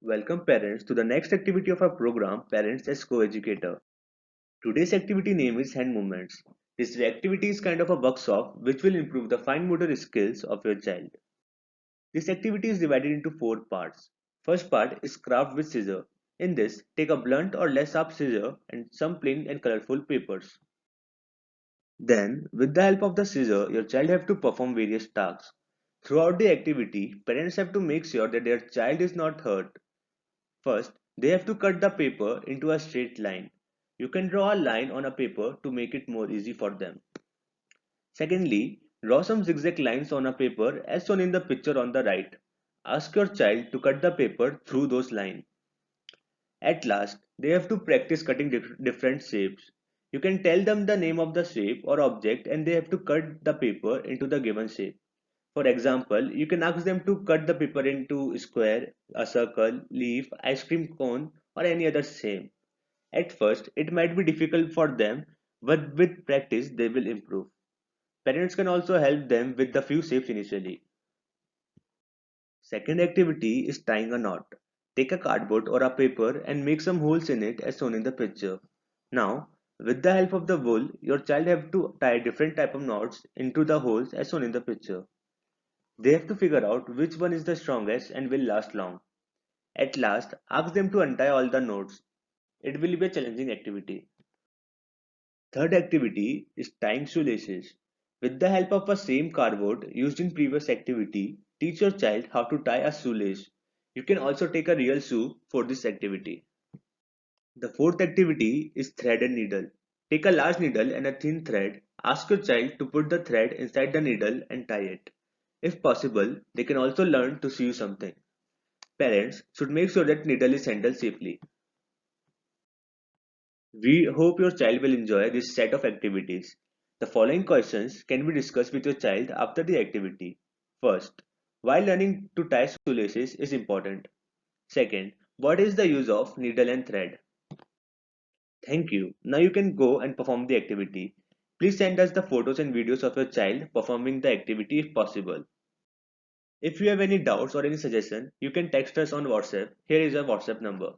Welcome parents to the next activity of our program Parents as Co-Educator. Today's activity name is Hand Movements. This activity is kind of a workshop which will improve the fine motor skills of your child. This activity is divided into four parts. First part is craft with scissor. In this, take a blunt or less sharp scissor and some plain and colorful papers. Then, with the help of the scissor, your child have to perform various tasks. Throughout the activity, parents have to make sure that their child is not hurt. First, they have to cut the paper into a straight line. You can draw a line on a paper to make it more easy for them. Secondly, draw some zigzag lines on a paper as shown in the picture on the right. Ask your child to cut the paper through those lines. At last, they have to practice cutting different shapes. You can tell them the name of the shape or object and they have to cut the paper into the given shape. For example, you can ask them to cut the paper into square, a circle, leaf, ice cream cone, or any other shape. At first, it might be difficult for them, but with practice, they will improve. Parents can also help them with the few shapes initially. Second activity is tying a knot. Take a cardboard or a paper and make some holes in it as shown in the picture. Now, with the help of the wool, your child have to tie different type of knots into the holes as shown in the picture. They have to figure out which one is the strongest and will last long. At last, ask them to untie all the knots. It will be a challenging activity. Third activity is tying shoelaces. With the help of a same cardboard used in previous activity, teach your child how to tie a shoelace. You can also take a real shoe for this activity. The fourth activity is thread and needle. Take a large needle and a thin thread. Ask your child to put the thread inside the needle and tie it. If possible, they can also learn to sew something. Parents should make sure that needle is handled safely. We hope your child will enjoy this set of activities. The following questions can be discussed with your child after the activity. First, why learning to tie shoelaces is important. Second, what is the use of needle and thread? Thank you. Now you can go and perform the activity. Please send us the photos and videos of your child performing the activity if possible. If you have any doubts or any suggestion, you can text us on WhatsApp. Here is our WhatsApp number.